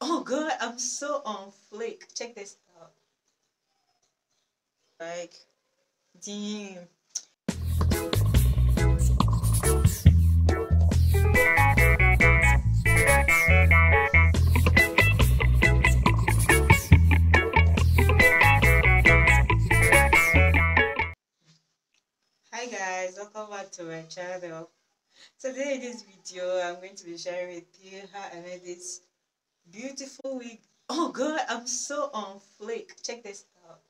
Oh god, I'm so on flick. Check this out. Like, damn. Hi guys, welcome back to my channel. So today in this video, I'm going to be sharing with you how I made this beautiful wig. Oh god, I'm so on flick. Check this out.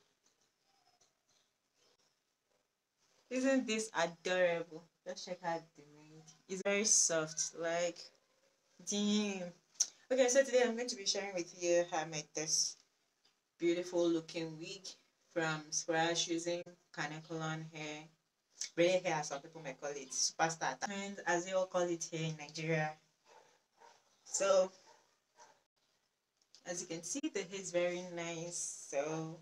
Isn't this adorable? Just check out the made. It's very soft, like, damn. Okay, so today I'm going to be sharing with you how I made this beautiful looking wig from scratch using canacolon hair. Braided hair, some people may call it superstar attachment, as they all call it here in Nigeria. So, as you can see, the hair is very nice. So,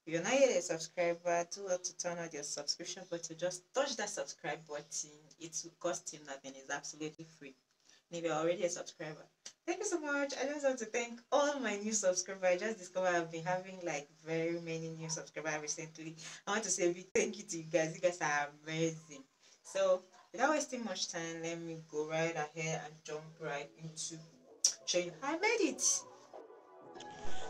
if you're not yet a subscriber, do well to turn on your subscription button. Just touch that subscribe button. It will cost you nothing. It's absolutely free. And if you're already a subscriber, thank you so much. I just want to thank all my new subscribers. I just discovered I've been having like very many new subscribers recently. I want to say a big thank you to you guys. You guys are amazing. So without wasting much time, let me go right ahead and jump right into showing you how I made it.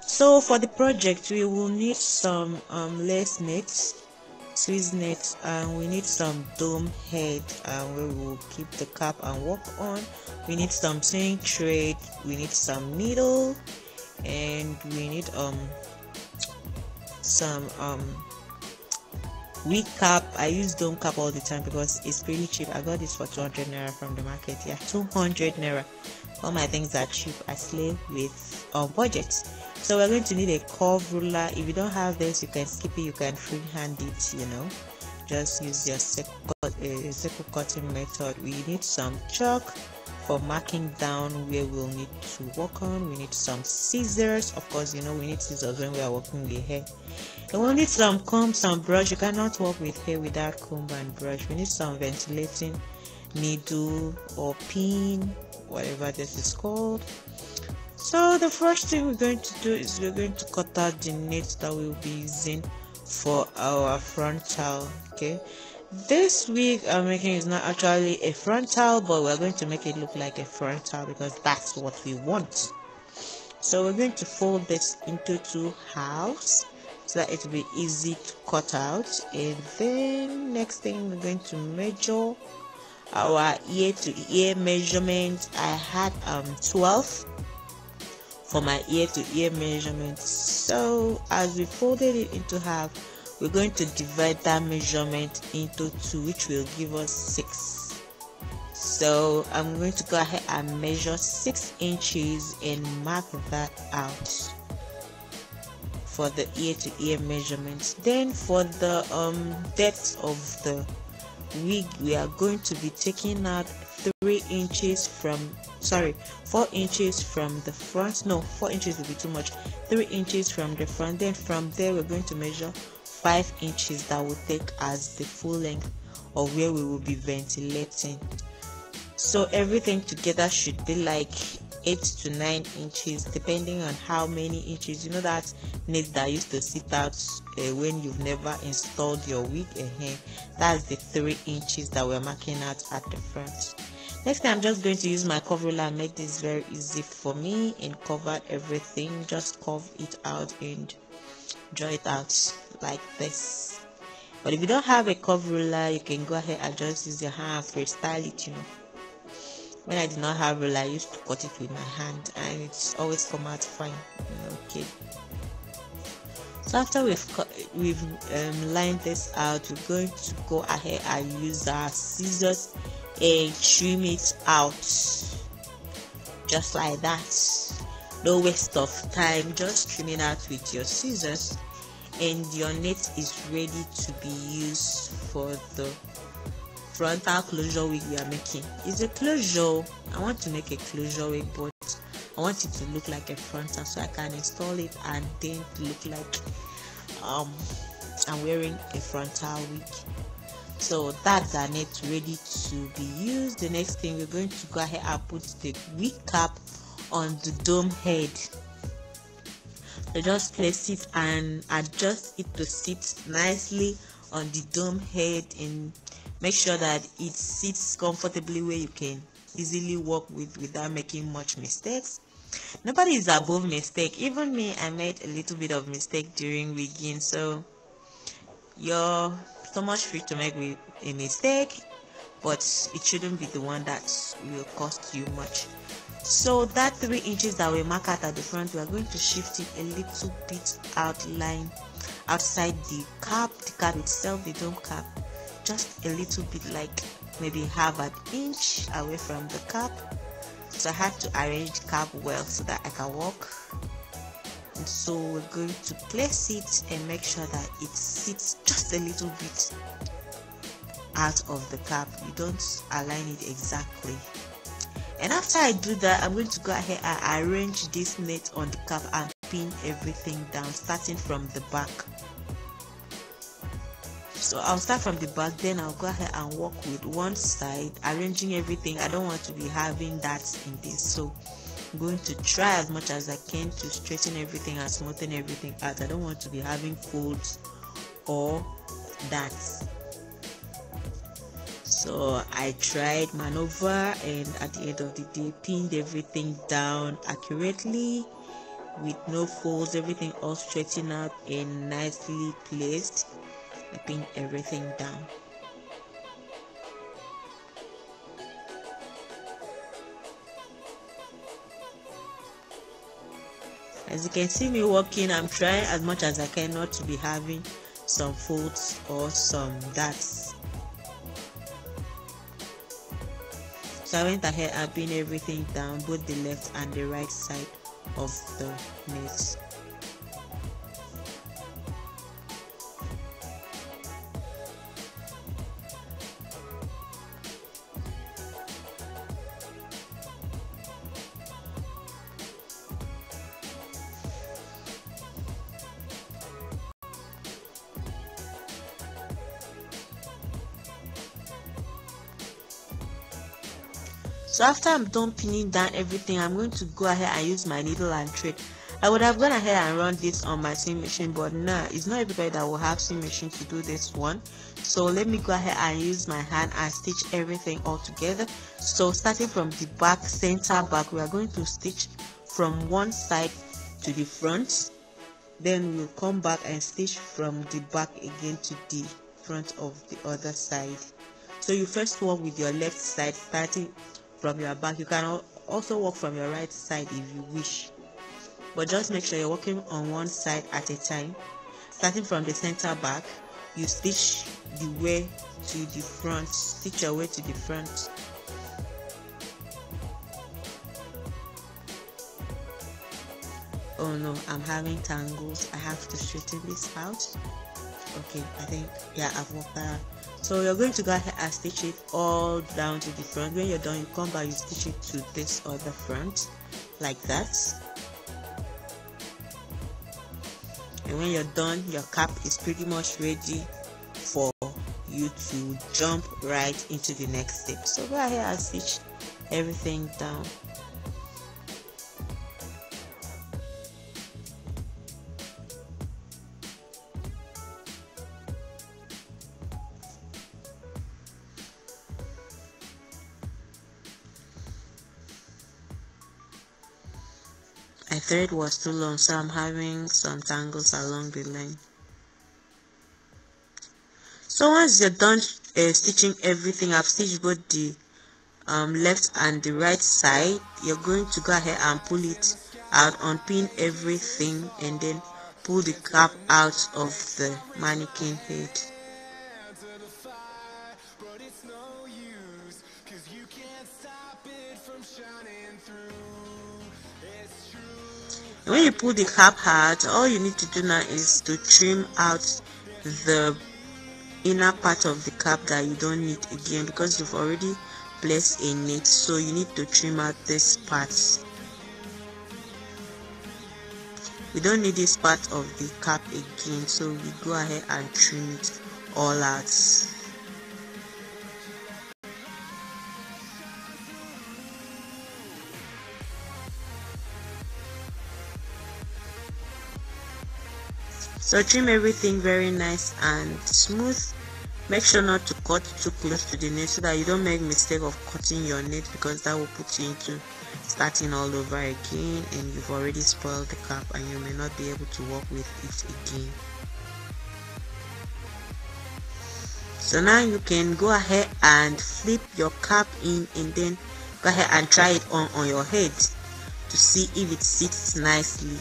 So for the project, we will need some lace nets, Swiss nets, and we need some dome head, and we will keep the cap and work on. We need some sewing thread, we need some needle, and we need some wig cap. I use dome cap all the time because it's pretty cheap. I got this for 200 naira from the market. Yeah, 200 naira. All my things are cheap. I slay with budget. So we're going to need a curve ruler. If you don't have this, you can skip it. You can freehand it. Just use your circle cutting method. We need some chalk for marking down where we'll need to work on. We need some scissors. Of course, we need scissors when we are working with hair. And we'll need some comb, some brush. You cannot work with hair without comb and brush. We need some ventilating needle or pin, whatever this is called. So the first thing we're going to do is we're going to cut out the knits that we'll be using for our frontal. Okay, this wig I'm making is not actually a frontal, but we're going to make it look like a frontal because that's what we want. So we're going to fold this into two halves so that it will be easy to cut out. And then next thing, we're going to measure our ear to ear measurement. I had 12 for my ear to ear measurement. So as we folded it into half, we're going to divide that measurement into 2, which will give us 6. So I'm going to go ahead and measure 6 inches and mark that out for the ear to ear measurements. Then for the depth of the wig, we are going to be taking out 4 inches from the front. No, 4 inches will be too much. 3 inches from the front. Then from there we're going to measure 5 inches that will take as the full length of where we will be ventilating. So everything together should be like 8 to 9 inches, depending on how many inches. That knit that used to sit out when you've never installed your wig. That's the 3 inches that we're marking out at the front. Next thing, I'm just going to use my cover ruler and make this very easy for me and cover everything. Just curve it out and draw it out like this. But if you don't have a cover ruler, you can go ahead and just use your hand and freestyle it. When I did not have ruler, I used to cut it with my hand and it's always come out fine. Okay. So after we've lined this out, we're going to go ahead and use our scissors and trim it out just like that. No waste of time, just trim it out with your scissors and your knit is ready to be used for the frontal closure wig we are making. It's a closure. I want to make a closure wig, but I want it to look like a frontal so I can install it and then look like I'm wearing a frontal wig. So that's our net ready to be used. The next thing, we're going to go ahead and put the wig cap on the dome head. So just place it and adjust it to sit nicely on the dome head, and make sure that it sits comfortably where you can easily work with without making much mistakes. Nobody is above mistake. Even me, I made a little bit of mistake during wigging, so you're so much free to make a mistake, but it shouldn't be the one that will cost you much. So that 3 inches that we mark out at the front, we are going to shift it a little bit outline outside the cap itself, the dome cap, just a little bit, like maybe half an inch away from the cap. So I had to arrange the cap well so that I can walk. And so we're going to place it and make sure that it sits just a little bit out of the cap. You don't align it exactly. And after I do that, I'm going to go ahead and arrange this net on the cap and pin everything down, starting from the back. So I'll start from the back, then I'll go ahead and work with one side, arranging everything. I don't want to be having that in this, so I'm going to try as much as I can to straighten everything and smoothen everything out. I don't want to be having folds or dots. So I tried maneuver, and at the end of the day, pinned everything down accurately with no folds, everything all straightened out and nicely placed. I pinned everything down. As you can see me working, I'm trying as much as I can not to be having some folds or some dots. So I went ahead and pinned everything down, both the left and the right side of the net. So after I'm done pinning down everything, I'm going to go ahead and use my needle and thread. I would have gone ahead and run this on my sewing machine, but nah, it's not everybody that will have sewing machine to do this one. So let me go ahead and use my hand and stitch everything all together. So starting from the back, center back, we are going to stitch from one side to the front. Then we'll come back and stitch from the back again to the front of the other side. So you first work with your left side, starting from your back. You can also work from your right side if you wish, but just make sure you're working on one side at a time. Starting from the center back, you stitch the way to the front, stitch your way to the front. Oh no, I'm having tangles. I have to straighten this out. Okay, I think, yeah, I've worked that out. So you're going to go ahead and stitch it all down to the front. When you're done, you come back, you stitch it to this other front like that. And when you're done, your cap is pretty much ready for you to jump right into the next step. So go ahead and stitch everything down. My thread was too long, so I'm having some tangles along the line. So once you're done stitching everything, I've stitched both the left and the right side. You're going to go ahead and pull it out, unpin everything, and then pull the cap out of the mannequin head. When you pull the cap out, all you need to do now is to trim out the inner part of the cap that you don't need again, because you've already placed a knit, so you need to trim out this part. We don't need this part of the cap again, so we go ahead and trim it all out. So trim everything very nice and smooth. Make sure not to cut too close to the nail so that you don't make mistake of cutting your nail, because that will put you into starting all over again, and you've already spoiled the cap and you may not be able to work with it again. So now you can go ahead and flip your cap in and then go ahead and try it on your head to see if it sits nicely.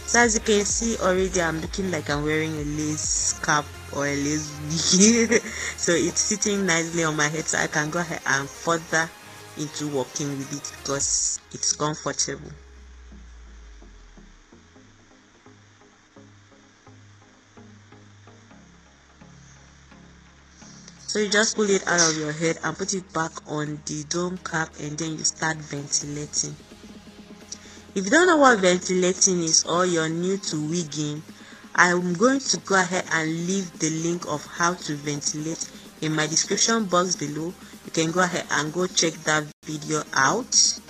So as you can see already, I'm looking like I'm wearing a lace cap or a lace wig. So it's sitting nicely on my head, so I can go ahead and further into working with it because it's comfortable. So you just pull it out of your head and put it back on the dome cap, and then you start ventilating. If you don't know what ventilating is or you're new to wigging, I'm going to go ahead and leave the link of how to ventilate in my description box below. You can go ahead and go check that video out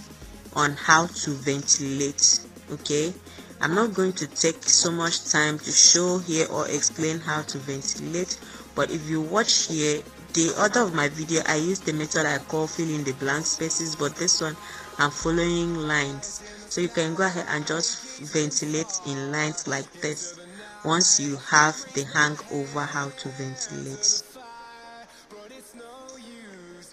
on how to ventilate. Okay, I'm not going to take so much time to show here or explain how to ventilate, but if you watch here, the other of my video, I used the method I call fill in the blank spaces, but this one I'm following lines. So you can go ahead and just ventilate in lines like this once you have the hang over how to ventilate.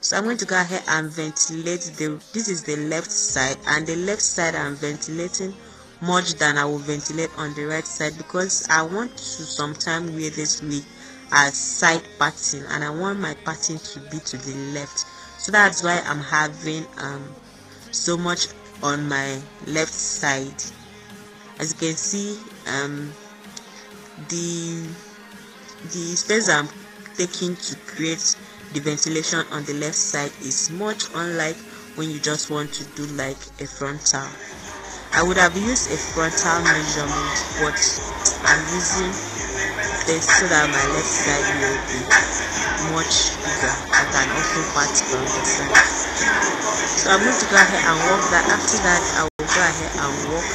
So I'm going to go ahead and ventilate this is the left side, and the left side I'm ventilating much than I will ventilate on the right side, because I want to sometime wear this wig as side parting, and I want my parting to be to the left. So that's why I'm having so much on my left side. As you can see, the space I'm taking to create the ventilation on the left side is much unlike when you just want to do like a frontal. I would have used a frontal measurement, but I'm using this so that my left side will be much bigger. I can also part from the side. So I'm going to go ahead and work that. After that, I will go ahead and work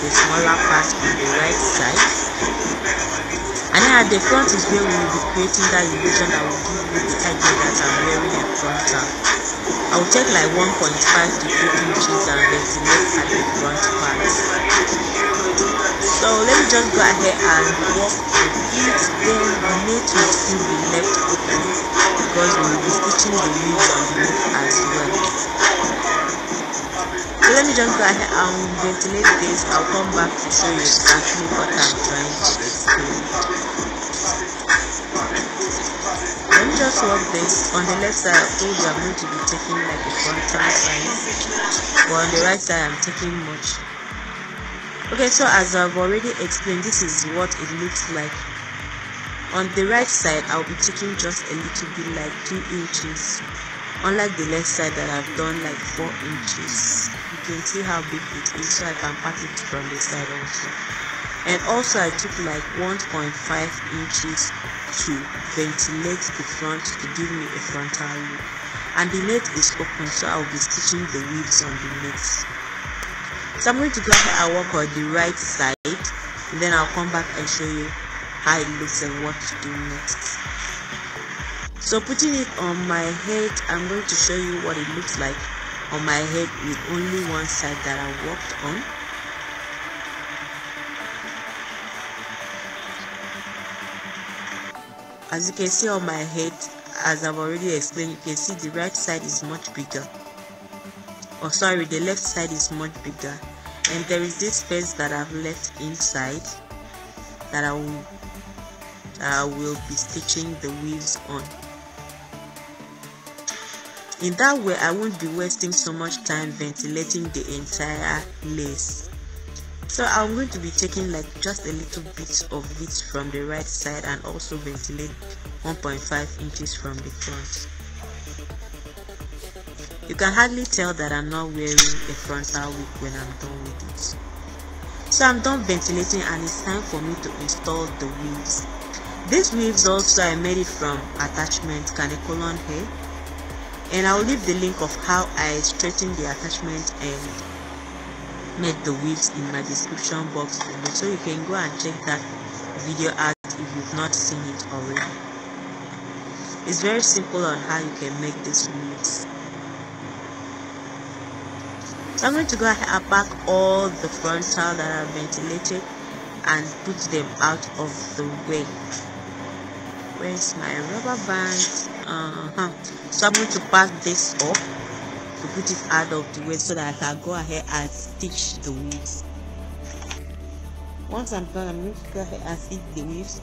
the smaller part on the right side. And then at the front is where we will be creating that illusion that will give you the idea that I'm wearing a frontal. I will take like 1.5 to 2 inches and ventilate at the front part. So let me just go ahead and work with it. Then the nail will still be left open because we will be stitching the weaves underneath as well. So let me just go ahead and ventilate this. I'll come back to show you exactly what I'm trying to explain. Let me just work this. On the left side, I told you I'm going to be taking like a frontal size, but on the right side I'm taking much. Okay, so as I've already explained, this is what it looks like. On the right side, I'll be taking just a little bit like 2 inches, unlike the left side that I've done like 4 inches. You can see how big it is, so I can part it from the side also. And also I took like 1.5 inches to ventilate the front to give me a frontal look. And the net is open, so I'll be stitching the weaves on the nets. So I'm going to go ahead and work on the right side, and then I'll come back and show you how it looks and what to do next. So putting it on my head, I'm going to show you what it looks like on my head with only one side that I worked on. As you can see on my head, as I've already explained, you can see the right side is much bigger. Oh sorry, the left side is much bigger, and there is this space that I've left inside that I will be stitching the weaves on. In that way, I won't be wasting so much time ventilating the entire lace. So I'm going to be taking like just a little bit of it from the right side and also ventilate 1.5 inches from the front. You can hardly tell that I'm not wearing a frontal wig when I'm done with it. So I'm done ventilating, and it's time for me to install the weaves. These weaves also I made it from attachment Canecolon hair, and I'll leave the link of how I straighten the attachment and made the weaves in my description box below, so you can go and check that video out if you've not seen it already. It's very simple on how you can make these weaves. So I'm going to go ahead and pack all the frontal that are ventilated and put them out of the way. Where's my rubber band? So I'm going to pack this up to put it out of the way so that I can go ahead and stitch the weaves. Once I'm done, I'm going to go ahead and stitch the weaves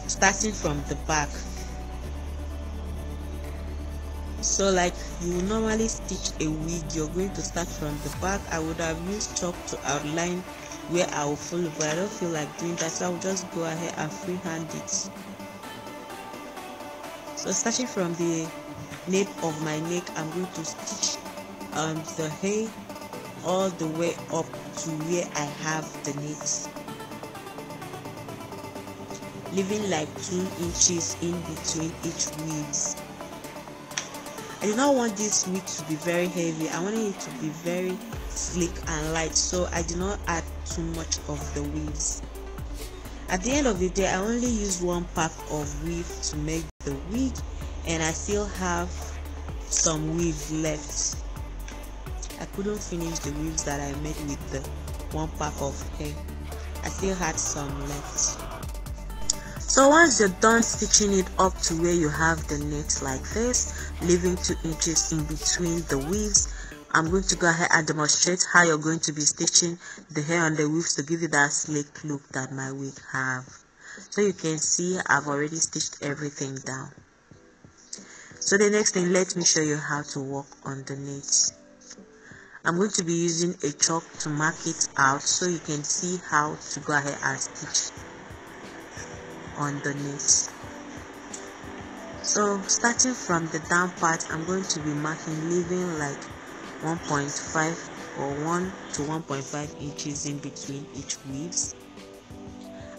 starting from the back. So like you normally stitch a wig, you're going to start from the back. I would have used chalk to outline where I will follow, but I don't feel like doing that, so I'll just go ahead and freehand it. So starting from the nape of my neck, I'm going to stitch the hair all the way up to where I have the knit, leaving like 2 inches in between each weaves. I do not want this wig to be very heavy. I wanted it to be very sleek and light, so I did not add too much of the weaves. At the end of the day, I only used 1 pack of weave to make the wig, and I still have some weave left. I couldn't finish the weaves that I made with the 1 pack of hair. I still had some left. So once you're done stitching it up to where you have the knit like this, leaving 2 inches in between the weaves, I'm going to go ahead and demonstrate how you're going to be stitching the hair on the weaves to give you that sleek look that my wig have. So you can see I've already stitched everything down. So the next thing, let me show you how to work on the knit. I'm going to be using a chalk to mark it out so you can see how to go ahead and stitch on the knit. So starting from the down part, I'm going to be marking, leaving like 1.5 or 1 to 1.5 inches in between each weaves.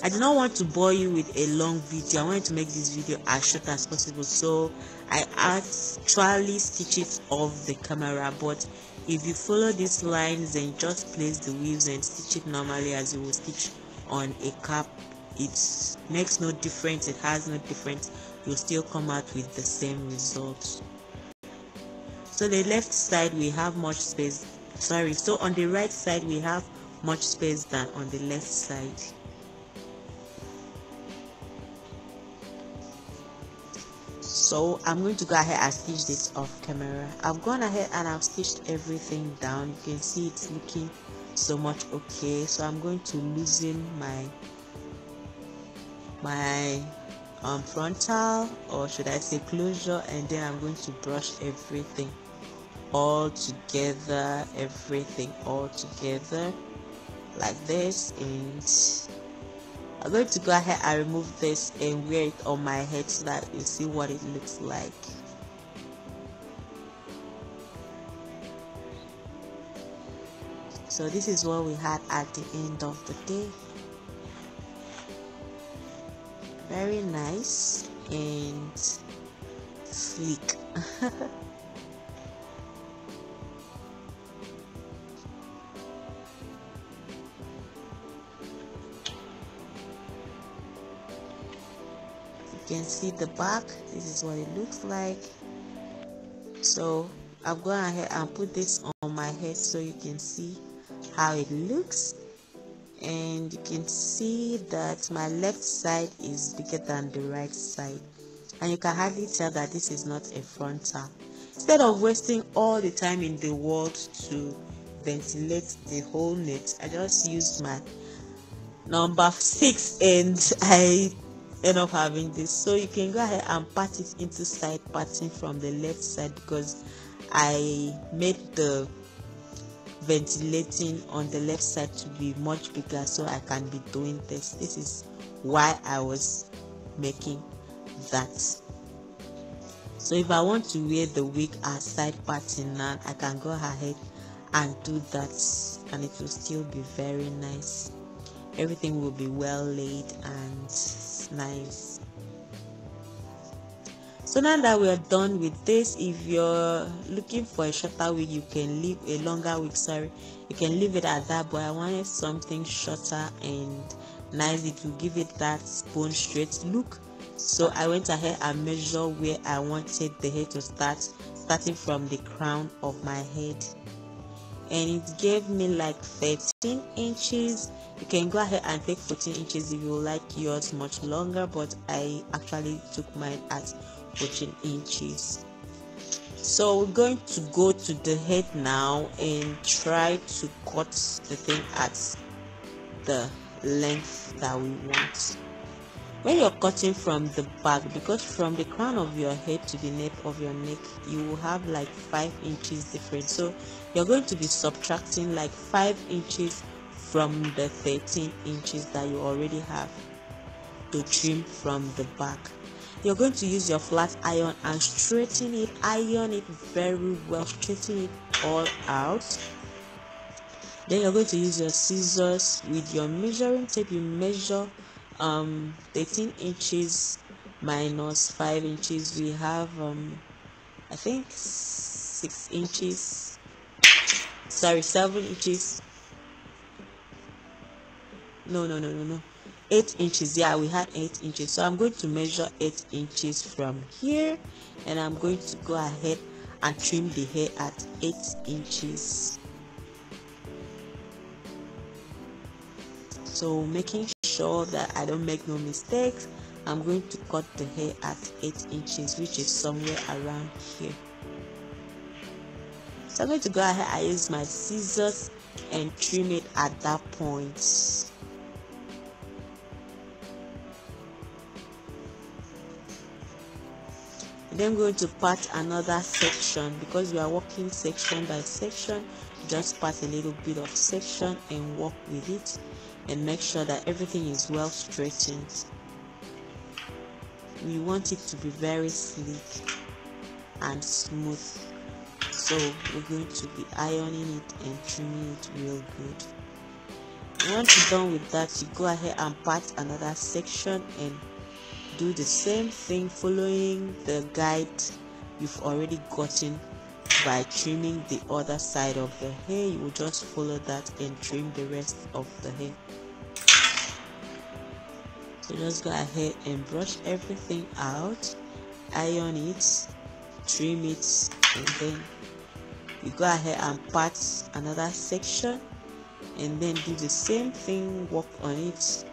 I do not want to bore you with a long video. I wanted to make this video as short as possible, so I actually stitch it off the camera. But if you follow these lines and just place the weaves and stitch it normally as you will stitch on a cap, it makes no difference. It has no difference. You'll still come out with the same results. So the left side we have much space, so on the right side we have much space than on the left side. So I'm going to go ahead and stitch this off camera. I've gone ahead and I've stitched everything down. You can see it's looking so much okay. So I'm going to loosen my frontal, or should I say closure, and then I'm going to brush everything all together, like this, and I'm going to go ahead and remove this and wear it on my head so that you see what it looks like. So this is what we had at the end of the day. Very nice and sleek. You can see the back. This is what it looks like. So I've gone ahead and put this on my head so you can see how it looks, and you can see that my left side is bigger than the right side, and you can hardly tell that this is not a frontal. Instead of wasting all the time in the world to ventilate the whole knit, I just used my number 6 and I end up having this. So you can go ahead and part it into side parting from the left side, because I made the ventilating on the left side to be much bigger so I can be doing this. This is why I was making that. So if I want to wear the wig as side parting now, I can go ahead and do that, and it will still be very nice. Everything will be well laid and nice. So now that we are done with this, if you're looking for a shorter wig, you can leave a longer wig, sorry, you can leave it at that, but I wanted something shorter and nice. It will give it that bone straight look. So I went ahead and measured where I wanted the hair to start, starting from the crown of my head, and it gave me like 13 inches. You can go ahead and take 14 inches if you like yours much longer, but I actually took mine at 14 inches. So we're going to go to the head now and try to cut the thing at the length that we want. When you're cutting from the back, because from the crown of your head to the nape of your neck, you will have like 5 inches difference. So you're going to be subtracting like 5 inches from the 13 inches that you already have to trim from the back. You're going to use your flat iron and straighten it, iron it very well, straighten it all out. Then you're going to use your scissors. With your measuring tape, you measure 13 inches minus 5 inches. We have I think 6 inches, sorry, 7 inches, no, 8 inches. Yeah, we had 8 inches. So I'm going to measure 8 inches from here, and I'm going to go ahead and trim the hair at 8 inches. So making sure that I don't make no mistakes, I'm going to cut the hair at 8 inches, which is somewhere around here. So I'm going to go ahead and use my scissors and trim it at that point. Then I'm going to part another section, because we are working section by section. Just part a little bit of section and work with it, and make sure that everything is well straightened. We want it to be very sleek and smooth, so we're going to be ironing it and trimming it real good. Once you're done with that, you go ahead and part another section and do the same thing, following the guide you've already gotten by trimming the other side of the hair. You will just follow that and trim the rest of the hair. So just go ahead and brush everything out, iron it, trim it, and then you go ahead and part another section and then do the same thing, work on it.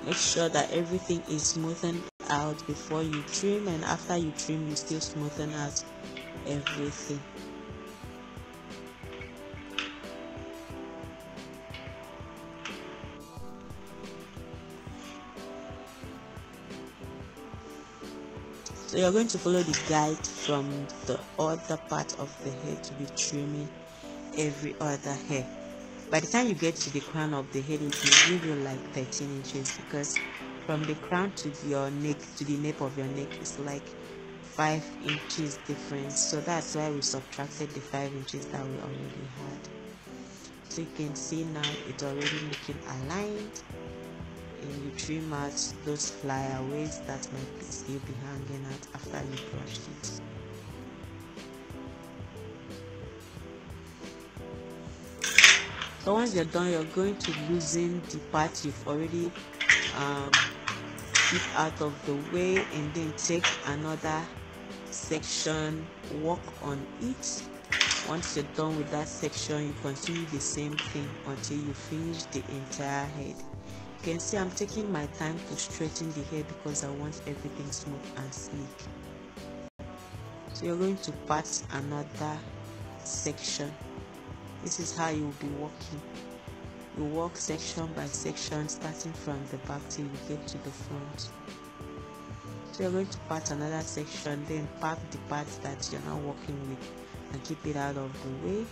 Make sure that everything is smoothened out before you trim, and after you trim, you still smoothen out everything. So you're going to follow the guide from the other part of the head to be trimming every other hair. By the time you get to the crown of the head, it will give you like 13 inches, because from the crown to your neck, to the nape of your neck, is like 5 inches difference. So that's why we subtracted the 5 inches that we already had. So you can see now it's already looking aligned, and you trim out those flyaways that might still be hanging out after you brushed it. So once you're done, you're going to loosen the part you've already keep out of the way, and then take another section, work on it. Once you're done with that section, you continue the same thing until you finish the entire head. You can see I'm taking my time to straighten the hair because I want everything smooth and sleek. So you're going to part another section. This is how you will be working. You work section by section, starting from the back till you get to the front. So you're going to part another section, then pack the parts that you're not working with and keep it out of the way.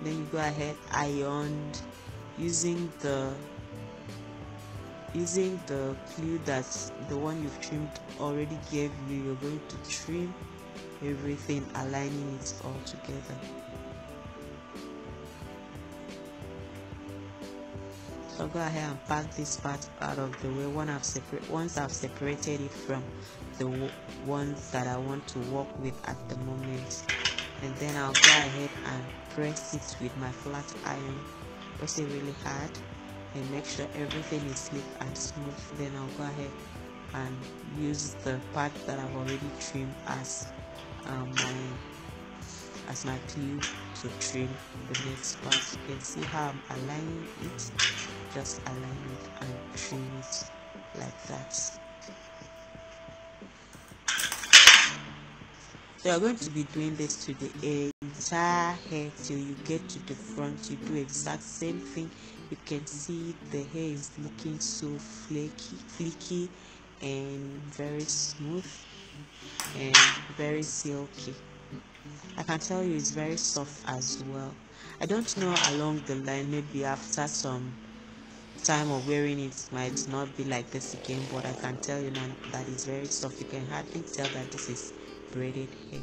Then you go ahead, iron, using the clue that the one you've trimmed already gave you. You're going to trim everything, aligning it all together. Go ahead and pack this part out of the way. Once I've separated it from the ones that I want to work with at the moment, and then I'll go ahead and press it with my flat iron. Press it really hard and make sure everything is slick and smooth. Then I'll go ahead and use the part that I've already trimmed as my glue to trim the next part. You can see how I'm aligning it. Just align it and trim it like that. So you're going to be doing this to the entire hair till you get to the front. You do exact same thing. You can see the hair is looking so flaky and very smooth and very silky. I can tell you it's very soft as well. I don't know along the line, maybe after some time of wearing it might not be like this again, but I can tell you now that it's very soft. You can hardly tell that this is braided hair.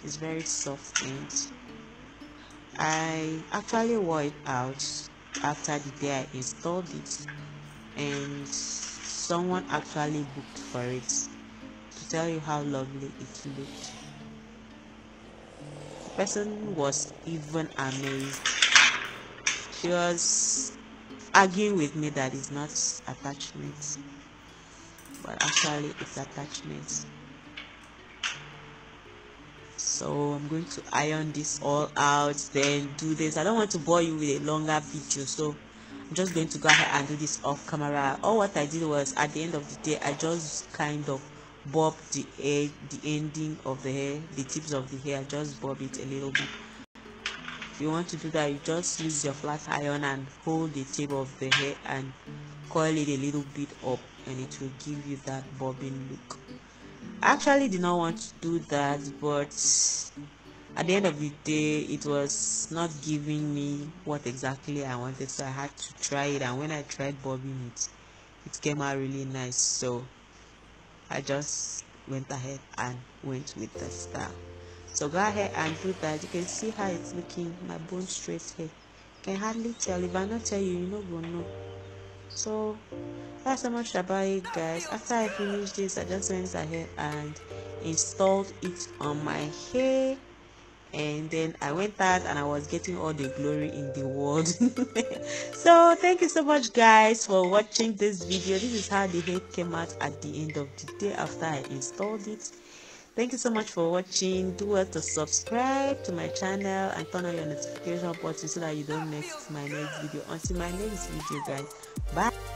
It's very soft, and I actually wore it out after the day I installed it, and someone actually booked for it. To tell you how lovely it looked, the person was even amazed. She was arguing with me that it's not attachments, but actually it's attachments. So I'm going to iron this all out, then do this. I don't want to bore you with a longer video, so I'm just going to go ahead and do this off camera. All what I did was, at the end of the day, I just kind of bob the ending of the hair, the tips of the hair. Just bob it a little bit. If you want to do that, you just use your flat iron and hold the tip of the hair and coil it a little bit up, and it will give you that bobbing look. I actually did not want to do that, but at the end of the day, it was not giving me what exactly I wanted, so I had to try it. And when I tried bobbing it, it came out really nice, so I just went ahead and went with the style. So go ahead and do that. You can see how it's looking. My bone straight hair, you can hardly tell. If I not tell you, you know go know. So that's so much about it, guys. After I finished this, I just went ahead and installed it on my hair, and then I went out and I was getting all the glory in the world. So thank you so much, guys, for watching this video. This is how the hair came out at the end of the day after I installed it. Thank you so much for watching. Do well to subscribe to my channel and turn on your notification button so that you don't miss my next video. Until my next video, guys, bye.